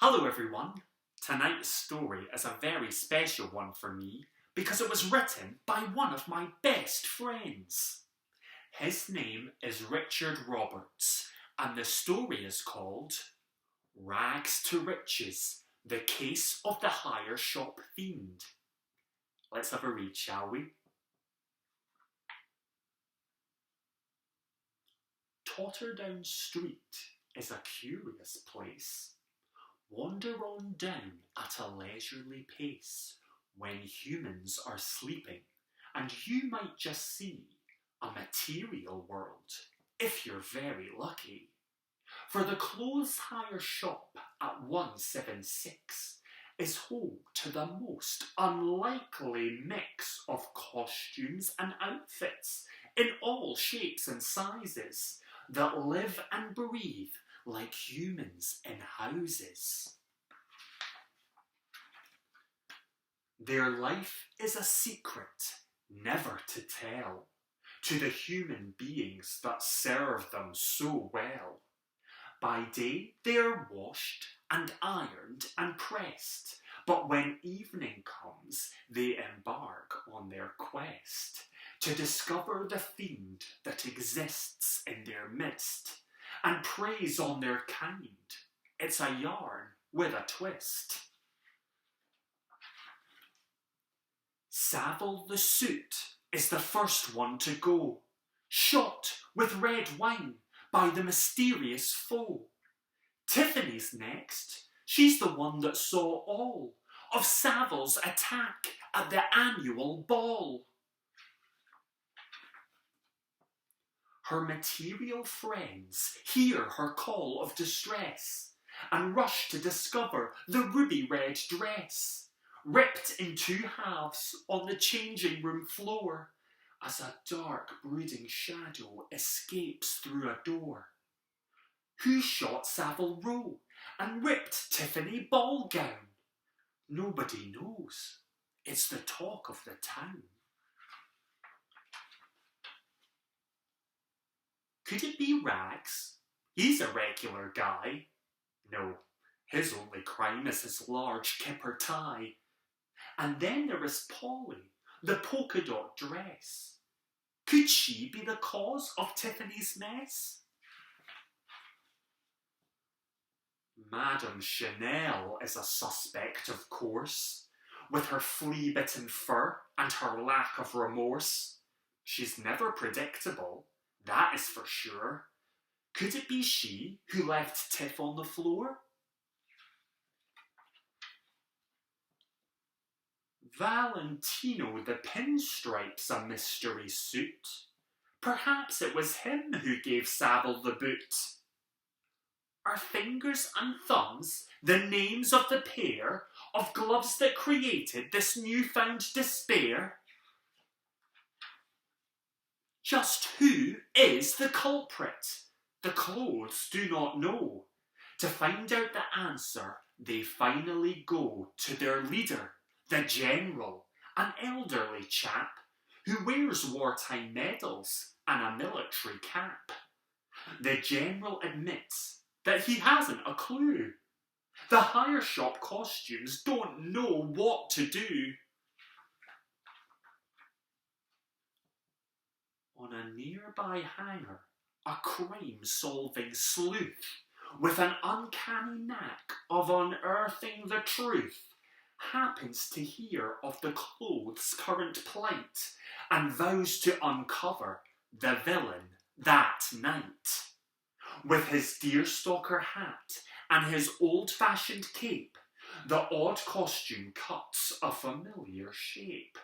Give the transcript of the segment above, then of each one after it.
Hello everyone. Tonight's story is a very special one for me because it was written by one of my best friends. His name is Richard Roberts and the story is called Rags to Riches, the Case of the Hire Shop Fiend. Let's have a read, shall we? Totterdown Street is a curious place. Wander on down at a leisurely pace when humans are sleeping, and you might just see a material world if you're very lucky. For the clothes hire shop at 176 is home to the most unlikely mix of costumes and outfits in all shapes and sizes that live and breathe like humans in houses. Their life is a secret, never to tell, to the human beings that serve them so well. By day they are washed and ironed and pressed, but when evening comes they embark on their quest to discover the fiend that exists in their midst and preys on their kind. It's a yarn with a twist. Savile the suit is the first one to go, shot with red wine by the mysterious foe. Tiffany's next, she's the one that saw all of Savile's attack at the annual ball. Her material friends hear her call of distress and rush to discover the ruby red dress, ripped in two halves on the changing room floor as a dark brooding shadow escapes through a door. Who shot Savile Row and ripped Tiffany ball gown? Nobody knows. It's the talk of the town. Could it be Rags? He's a regular guy. No, his only crime is his large kipper tie. And then there is Polly, the polka dot dress. Could she be the cause of Tiffany's mess? Madame Chanel is a suspect, of course, with her flea-bitten fur and her lack of remorse. She's never predictable, that is for sure. Could it be she who left Tiff on the floor? Valentino the pinstripe's a mystery suit. Perhaps it was him who gave Savile the boot. Are fingers and thumbs the names of the pair of gloves that created this newfound despair? Just who is the culprit? The clothes do not know. To find out the answer, they finally go to their leader, the general, an elderly chap who wears wartime medals and a military cap. The general admits that he hasn't a clue. The hire shop costumes don't know what to do. On a nearby hangar, a crime-solving sleuth with an uncanny knack of unearthing the truth happens to hear of the clothes' current plight and vows to uncover the villain that night. With his deerstalker hat and his old-fashioned cape, the odd costume cuts a familiar shape.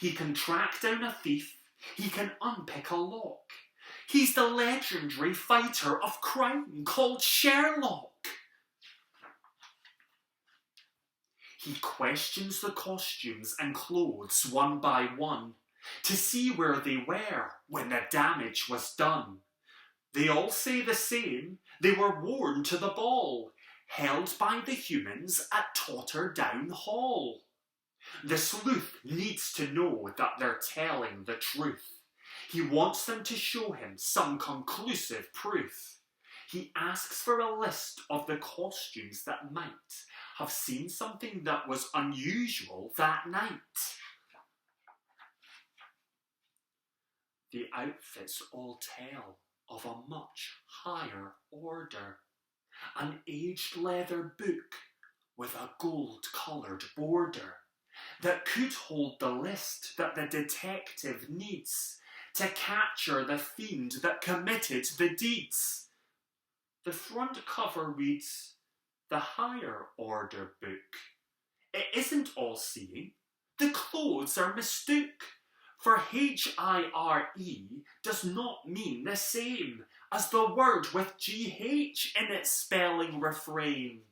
He can track down a thief, he can unpick a lock. He's the legendary fighter of crime called Sherlock. He questions the costumes and clothes one by one to see where they were when the damage was done. They all say the same, they were worn to the ball, held by the humans at Totterdown Hall. The sleuth needs to know that they're telling the truth. He wants them to show him some conclusive proof. He asks for a list of the costumes that might have seen something that was unusual that night. The outfits all tell of a much higher order. An aged leather book with a gold-coloured border that could hold the list that the detective needs to capture the fiend that committed the deeds. The front cover reads, "The Higher Order Book." It isn't all-seeing. The clothes are mistook. For HIRE does not mean the same as the word with GH in its spelling refrain.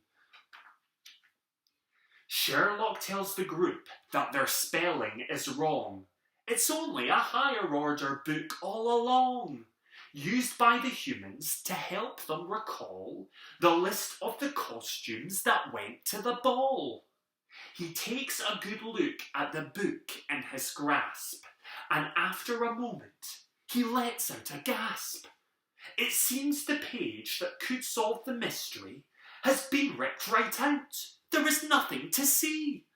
Sherlock tells the group that their spelling is wrong. It's only a higher order book all along, used by the humans to help them recall the list of the costumes that went to the ball. He takes a good look at the book in his grasp, and after a moment, he lets out a gasp. It seems the page that could solve the mystery has been ripped right out. There is nothing to see.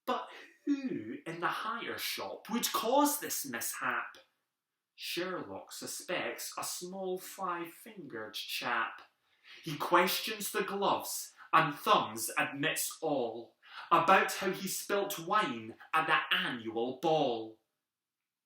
But who in the hire shop would cause this mishap? Sherlock suspects a small five-fingered chap. He questions the gloves, and Thumbs admits all about how he spilt wine at the annual ball.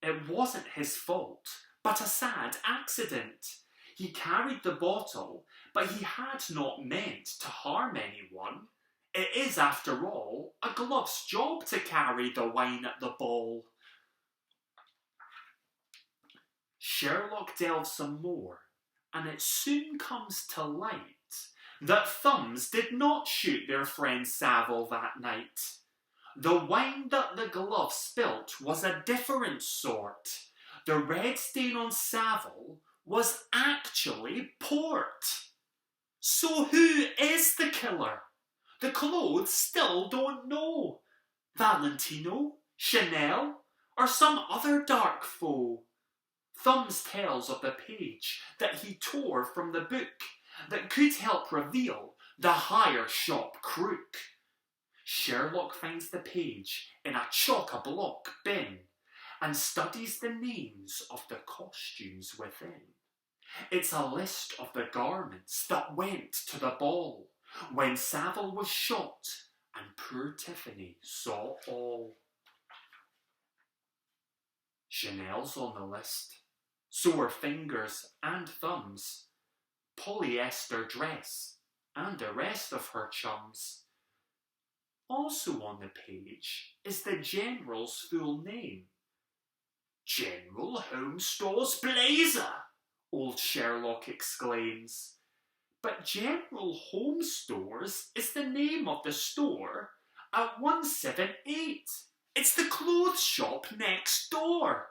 It wasn't his fault, but a sad accident. He carried the bottle, but he had not meant to harm anyone. It is, after all, a glove's job to carry the wine at the ball. Sherlock delves some more, and it soon comes to light that Thumbs did not shoot their friend Savile that night. The wine that the glove spilt was a different sort. The red stain on Savile was actually port. So who is the killer? The clothes still don't know. Valentino, Chanel, or some other dark foe. Thumbs tells of the page that he tore from the book that could help reveal the hire shop crook. Sherlock finds the page in a chock-a-block bin and studies the names of the costumes within. It's a list of the garments that went to the ball when Savile was shot and poor Tiffany saw all. Chanel's on the list, so are Fingers and Thumbs, polyester dress, and the rest of her chums. Also on the page is the General's full name. General Holmesdaw's blazer, old Sherlock exclaims. But General Holmesdaw's is the name of the store at 178. It's the clothes shop next door.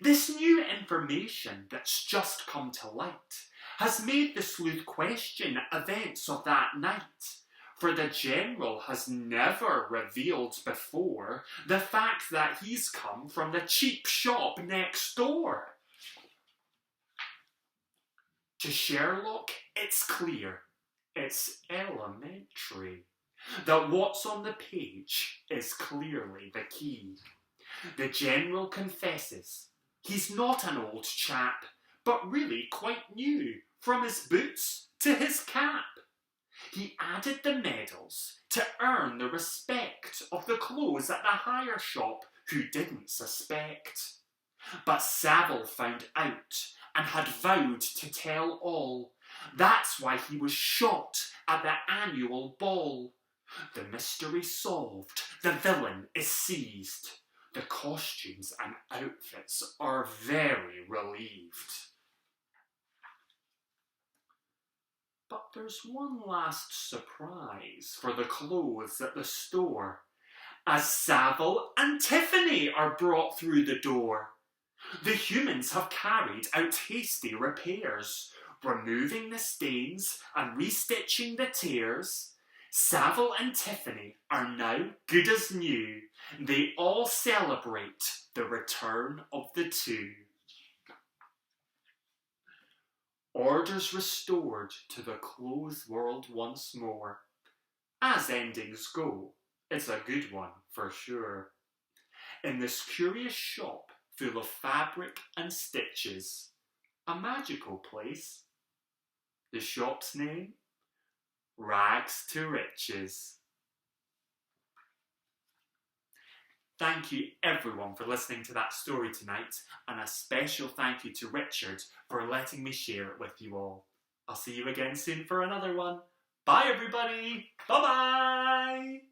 This new information that's just come to light has made the sleuth question events of that night, for the General has never revealed before the fact that he's come from the cheap shop next door. To Sherlock, it's clear, it's elementary, that what's on the page is clearly the key. The General confesses he's not an old chap, but really quite new, from his boots to his cap. He added the medals to earn the respect of the clothes at the hire shop who didn't suspect. But Savile found out and had vowed to tell all. That's why he was shot at the annual ball. The mystery solved, the villain is seized. The costumes and outfits are very relieved. But there's one last surprise for the clothes at the store, as Savile and Tiffany are brought through the door. The humans have carried out hasty repairs, removing the stains and restitching the tears. Savile and Tiffany are now good as new. They all celebrate the return of the two. Order's restored to the clothes world once more. As endings go, it's a good one for sure. In this curious shop full of fabric and stitches, a magical place. The shop's name? Rags to Riches. Thank you everyone for listening to that story tonight, and a special thank you to Richard for letting me share it with you all. I'll see you again soon for another one. Bye everybody! Bye bye!